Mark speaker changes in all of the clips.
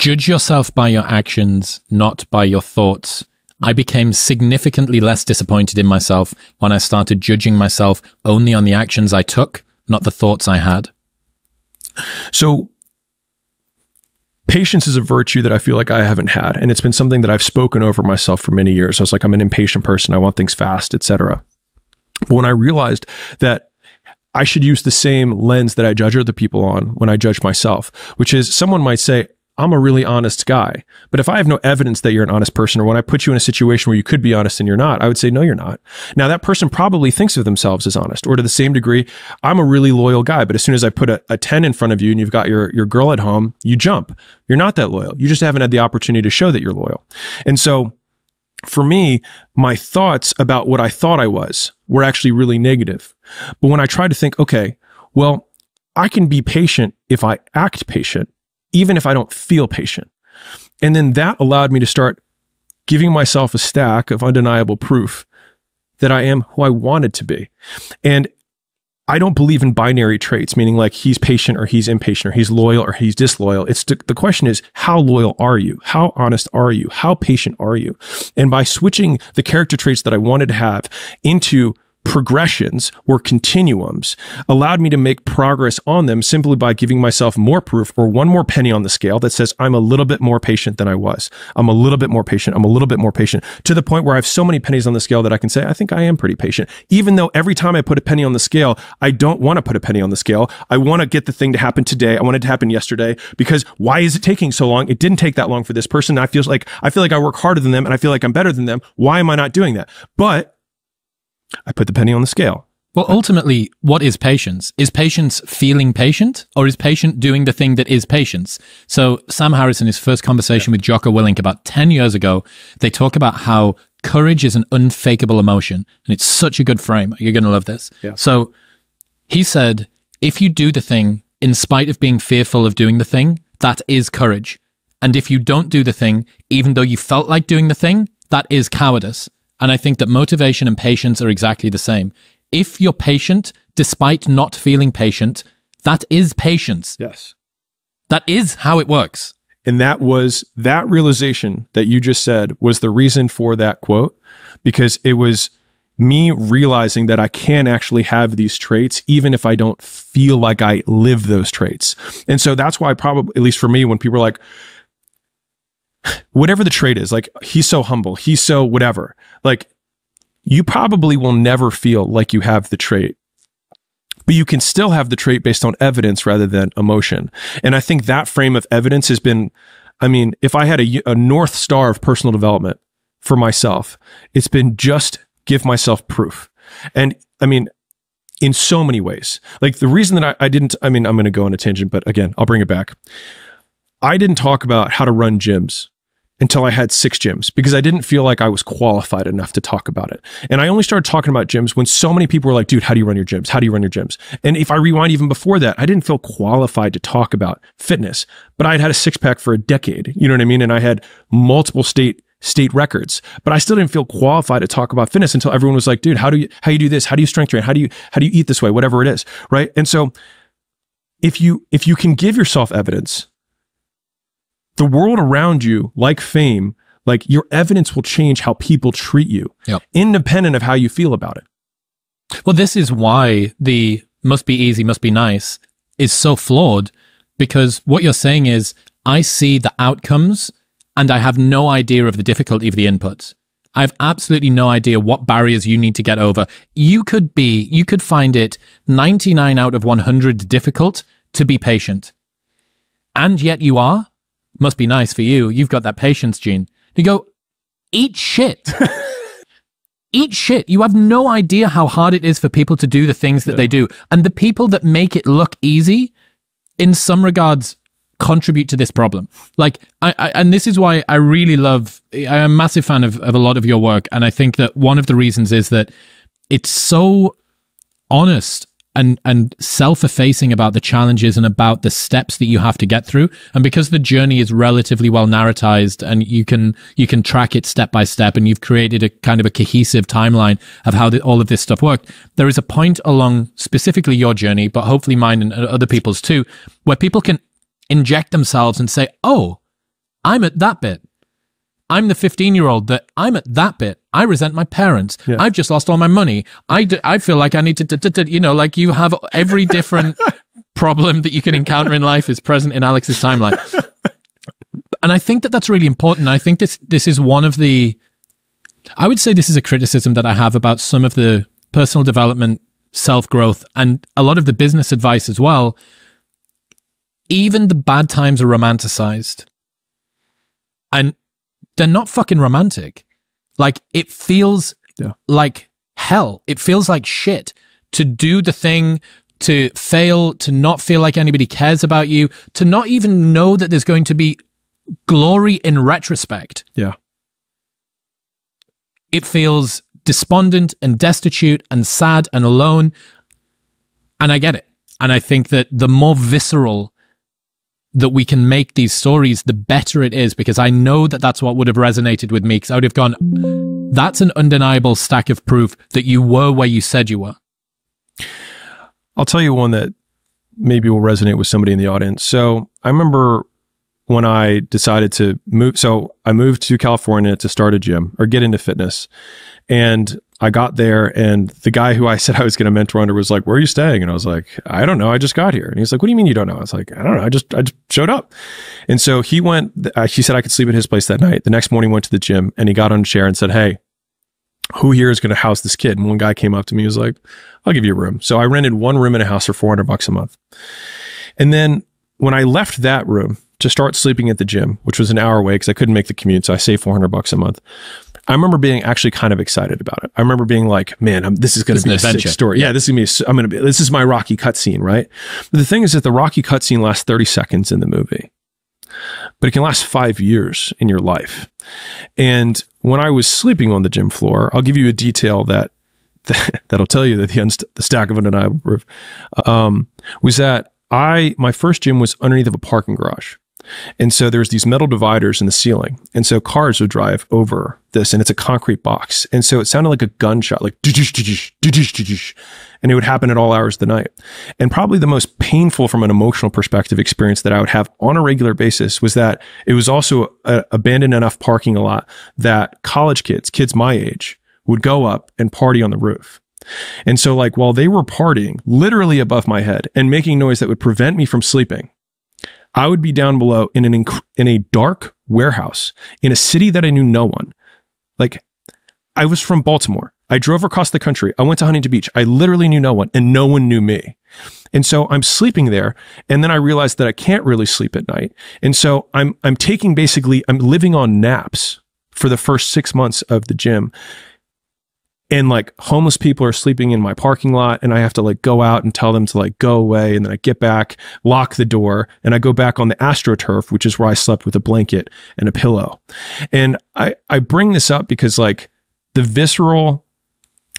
Speaker 1: Judge yourself by your actions, not by your thoughts. I became significantly less disappointed in myself when I started judging myself only on the actions I took, not the thoughts I had.
Speaker 2: So patience is a virtue that I feel like I haven't had. And it's been something that I've spoken over myself for many years. I was like, I'm an impatient person. I want things fast, etc. But when I realized that I should use the same lens that I judge other people on when I judge myself, which is someone might say, I'm a really honest guy. But if I have no evidence that you're an honest person, or when I put you in a situation where you could be honest and you're not, I would say, no, you're not. Now, that person probably thinks of themselves as honest, or to the same degree, I'm a really loyal guy. But as soon as I put a 10 in front of you and you've got your girl at home, you jump. You're not that loyal. You just haven't had the opportunity to show that you're loyal. And so for me, my thoughts about what I thought I was were actually really negative. But when I tried to think, okay, well, I can be patient if I act patient, even if I don't feel patient. And then that allowed me to start giving myself a stack of undeniable proof that I am who I wanted to be. And I don't believe in binary traits, meaning like he's patient or he's impatient, or he's loyal or he's disloyal. It's the question is, how loyal are you? How honest are you? How patient are you? And by switching the character traits that I wanted to have into progressions or continuums allowed me to make progress on them simply by giving myself more proof, or one more penny on the scale that says I'm a little bit more patient than I was. I'm a little bit more patient. I'm a little bit more patient, to the point where I have so many pennies on the scale that I can say, I think I am pretty patient. Even though every time I put a penny on the scale, I don't want to put a penny on the scale. I want to get the thing to happen today. I want it to happen yesterday, because why is it taking so long? It didn't take that long for this person. I feel like I work harder than them and I feel like I'm better than them. Why am I not doing that? But I put the penny on the scale.
Speaker 1: Well, ultimately, what is patience? Is patience feeling patient, or is patient doing the thing that is patience? So Sam Harris, in his first conversation with Jocko Willink about 10 years ago, they talk about how courage is an unfakeable emotion. And it's such a good frame. You're going to love this.
Speaker 2: Yeah.
Speaker 1: So he said, if you do the thing in spite of being fearful of doing the thing, that is courage. And if you don't do the thing, even though you felt like doing the thing, that is cowardice. And I think that motivation and patience are exactly the same. If you're patient, despite not feeling patient, that is patience.
Speaker 2: Yes.
Speaker 1: That is how it works.
Speaker 2: And that realization that you just said was the reason for that quote, because it was me realizing that I can actually have these traits, even if I don't feel like I live those traits. And so that's why probably, at least for me, when people are like, whatever the trait is, like, he's so humble, he's so whatever, like, you probably will never feel like you have the trait, but you can still have the trait based on evidence rather than emotion. And I think that frame of evidence has been, I mean, if I had a North Star of personal development for myself, it's been just give myself proof. And I mean, in so many ways, like the reason that I didn't, I mean, I'm going to go on a tangent, but again, I'll bring it back. I didn't talk about how to run gyms until I had 6 gyms, because I didn't feel like I was qualified enough to talk about it. And I only started talking about gyms when so many people were like, dude, how do you run your gyms? How do you run your gyms? And if I rewind even before that, I didn't feel qualified to talk about fitness, but I had had a 6-pack for a decade, you know what I mean? And I had multiple state records, but I still didn't feel qualified to talk about fitness until everyone was like, dude, how do you do this? How do you strength train? How do you eat this way? Whatever it is. Right. And so if you can give yourself evidence, the world around you, like fame, like your evidence will change how people treat you, independent of how you feel about it.
Speaker 1: Well, this is why the must be easy, must be nice is so flawed, because what you're saying is, I see the outcomes and I have no idea of the difficulty of the inputs. I have absolutely no idea what barriers you need to get over. You could find it 99 out of 100 difficult to be patient. And yet you are. Must be nice for you. You've got that patience gene. You go, eat shit. Eat shit. You have no idea how hard it is for people to do the things that they do. And the people that make it look easy, in some regards, contribute to this problem. Like, and this is why I really love, I'm a massive fan of a lot of your work. And I think that one of the reasons is that it's so honest and self-effacing about the challenges and about the steps that you have to get through. And because the journey is relatively well narratized and you can track it step by step, and you've created a kind of a cohesive timeline of how all of this stuff worked, there is a point along specifically your journey, but hopefully mine and other people's too, where people can inject themselves and say, oh, I'm at that bit. I'm the 15-year-old that I'm at that bit. I resent my parents.
Speaker 2: Yeah.
Speaker 1: I've just lost all my money. I feel like I need to, you know, like you have every different problem that you can encounter in life is present in Alex's timeline. And I think that that's really important. I think this is one of the, I would say this is a criticism that I have about some of the personal development, self-growth, and a lot of the business advice as well. Even the bad times are romanticized. And they're not fucking romantic. Like, it feels like hell. It feels like shit to do the thing, to fail, to not feel like anybody cares about you, to not even know that there's going to be glory in retrospect.
Speaker 2: Yeah.
Speaker 1: It feels despondent and destitute and sad and alone. And I get it. And I think that the more visceral that we can make these stories, the better it is, because I know that that's what would have resonated with me, because I would have gone, that's an undeniable stack of proof that you were where you said you were.
Speaker 2: I'll tell you one that maybe will resonate with somebody in the audience. So I remember when I decided to move, so I moved to California to start a gym or get into fitness. And I got there, and the guy who I said I was going to mentor under was like, "Where are you staying?" And I was like, "I don't know. I just got here." And he's like, "What do you mean you don't know?" I was like, "I don't know. I just showed up." And so he went, he said I could sleep at his place that night. The next morning, went to the gym, and he got on a chair and said, "Hey, who here is going to house this kid?" And one guy came up to me, he was like, "I'll give you a room." So I rented one room in a house for $400 a month. And then when I left that room to start sleeping at the gym, which was an hour away because I couldn't make the commute, so I saved $400 a month. I remember being actually kind of excited about it. I remember being like, man, this is going to be a sick story. Yeah, this is my Rocky cutscene, right? But the thing is that the Rocky cutscene lasts 30 seconds in the movie, but it can last 5 years in your life. And when I was sleeping on the gym floor, I'll give you a detail that'll tell you that the stack of undeniable proof was that my first gym was underneath of a parking garage. And so there's these metal dividers in the ceiling. And so cars would drive over this, and it's a concrete box. And so it sounded like a gunshot, like, and it would happen at all hours of the night. And probably the most painful from an emotional perspective experience that I would have on a regular basis was that it was also abandoned enough parking lot that college kids my age, would go up and party on the roof. And so like while they were partying literally above my head and making noise that would prevent me from sleeping, I would be down below in a dark warehouse in a city that I knew no one. Like, I was from Baltimore. I drove across the country. I went to Huntington Beach. I literally knew no one, and no one knew me. And so I'm sleeping there, and then I realized that I can't really sleep at night. And so I'm living on naps for the first 6 months of the gym. And like homeless people are sleeping in my parking lot, and I have to like go out and tell them to like go away. And then I get back, lock the door, and I go back on the AstroTurf, which is where I slept with a blanket and a pillow. And I bring this up because like the visceral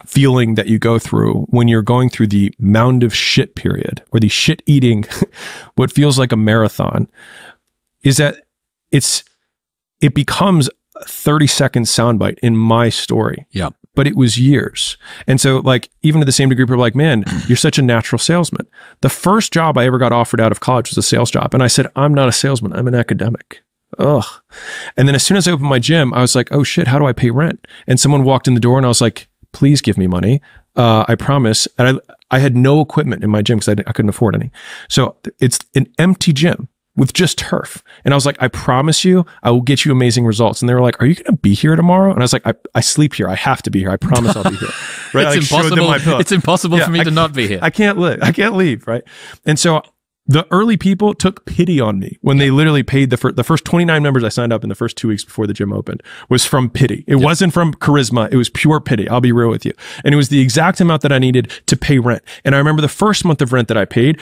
Speaker 2: feeling that you go through when you're going through the mound of shit period, or the shit eating, what feels like a marathon, is that it becomes a 30-second soundbite in my story.
Speaker 1: Yeah.
Speaker 2: But it was years. And so like, even to the same degree, people are like, man, you're such a natural salesman. The first job I ever got offered out of college was a sales job. And I said, I'm not a salesman. I'm an academic. Ugh. And then as soon as I opened my gym, I was like, oh shit, how do I pay rent? And someone walked in the door, and I was like, please give me money. I promise. And I had no equipment in my gym because I couldn't afford any. So it's an empty gym with just turf. And I was like, I promise you, I will get you amazing results. And they were like, are you going to be here tomorrow? And I was like, I sleep here. I have to be here. I promise I'll be here. Right?
Speaker 1: It's impossible. It's impossible for me to not be here.
Speaker 2: I can't leave. Right. And so the early people took pity on me when they literally paid the first 29 members I signed up in the first 2 weeks before the gym opened was from pity. It wasn't from charisma. It was pure pity. I'll be real with you. And it was the exact amount that I needed to pay rent. And I remember the first month of rent that I paid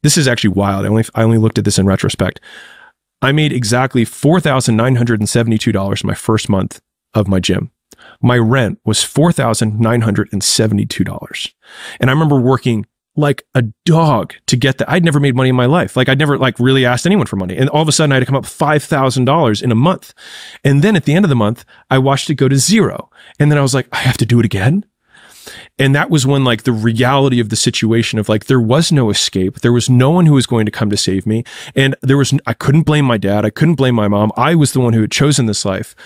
Speaker 2: this is actually wild. I only looked at this in retrospect. I made exactly $4,972 my first month of my gym. My rent was $4,972. And I remember working like a dog to get that. I'd never made money in my life. Like I'd never like really asked anyone for money. And all of a sudden I had to come up $5,000 in a month. And then at the end of the month, I watched it go to zero. And then I was like, I have to do it again. And that was when like the reality of the situation of like, there was no escape. There was no one who was going to come to save me. And I couldn't blame my dad. I couldn't blame my mom. I was the one who had chosen this life.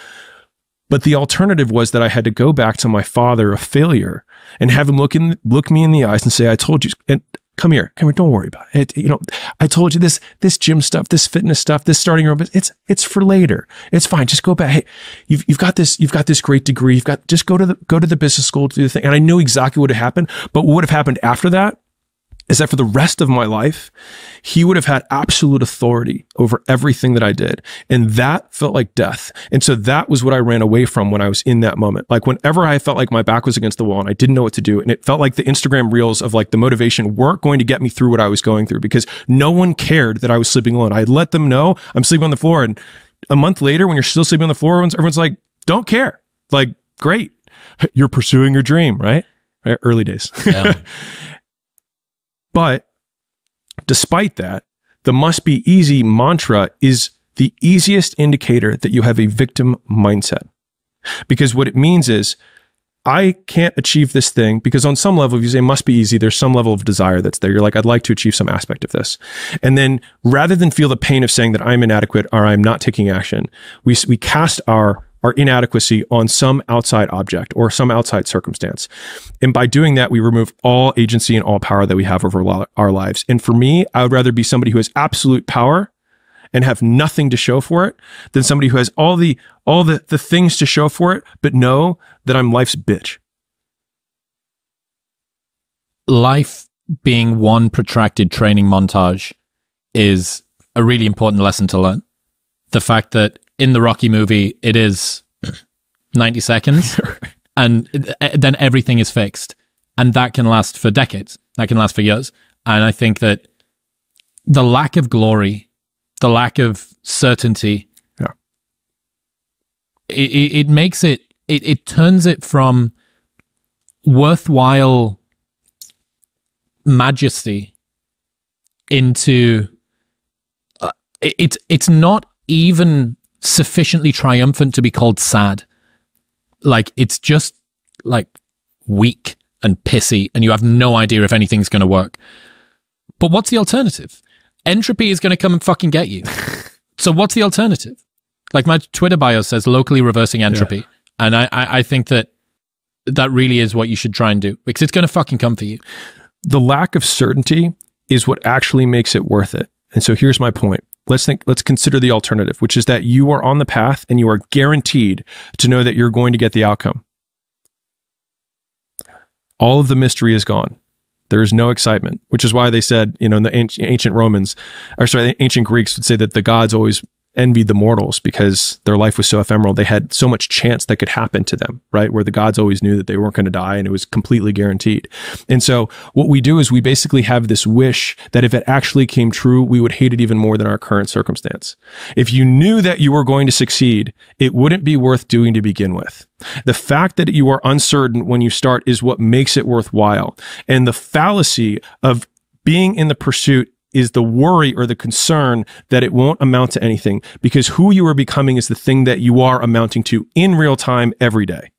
Speaker 2: But the alternative was that I had to go back to my father, a failure, and have him look me in the eyes and say, I told you, and come here, don't worry about it. I told you this gym stuff, this fitness stuff, this starting your own business, it's for later. It's fine. Just go back. Hey, you've got this great degree. Just go to the business school to do the thing. And I knew exactly what had happened, but what would have happened after that is that for the rest of my life, he would have had absolute authority over everything that I did. And that felt like death. And so that was what I ran away from when I was in that moment. Like whenever I felt like my back was against the wall and I didn't know what to do, and it felt like the Instagram reels of like the motivation weren't going to get me through what I was going through because no one cared that I was sleeping alone. I let them know I'm sleeping on the floor. And a month later, when you're still sleeping on the floor, everyone's like, don't care. Like, great. You're pursuing your dream, right? Early days.
Speaker 1: Yeah.
Speaker 2: But despite that, the must be easy mantra is the easiest indicator that you have a victim mindset. Because what it means is, I can't achieve this thing because on some level, if you say must be easy, there's some level of desire that's there. You're like, I'd like to achieve some aspect of this. And then rather than feel the pain of saying that I'm inadequate or I'm not taking action, we cast our inadequacy on some outside object or some outside circumstance. And by doing that, we remove all agency and all power that we have over our lives. And for me, I would rather be somebody who has absolute power and have nothing to show for it than somebody who has all the things to show for it, but know that I'm life's bitch.
Speaker 1: Life being one protracted training montage is a really important lesson to learn. The fact that in the Rocky movie, it is 90 seconds and then everything is fixed. And that can last for decades. That can last for years. And I think that the lack of glory, the lack of certainty,
Speaker 2: yeah,
Speaker 1: it makes it turns it from worthwhile majesty into it's not even sufficiently triumphant to be called sad. Like, it's just like weak and pissy and you have no idea if anything's going to work. But what's the alternative? Entropy is going to come and fucking get you. So what's the alternative? Like my Twitter bio says locally reversing entropy. Yeah. And I think that really is what you should try and do because it's going to fucking come for you.
Speaker 2: The lack of certainty is what actually makes it worth it. And so here's my point. Let's consider the alternative, which is that you are on the path and you are guaranteed to know that you're going to get the outcome. All of the mystery is gone. There is no excitement, which is why they said, in the ancient ancient Greeks would say that the gods always envied the mortals because their life was so ephemeral. They had so much chance that could happen to them, right? Where the gods always knew that they weren't going to die and it was completely guaranteed. And so what we do is we basically have this wish that if it actually came true, we would hate it even more than our current circumstance. If you knew that you were going to succeed, it wouldn't be worth doing to begin with. The fact that you are uncertain when you start is what makes it worthwhile. And the fallacy of being in the pursuit is the worry or the concern that it won't amount to anything because who you are becoming is the thing that you are amounting to in real time every day.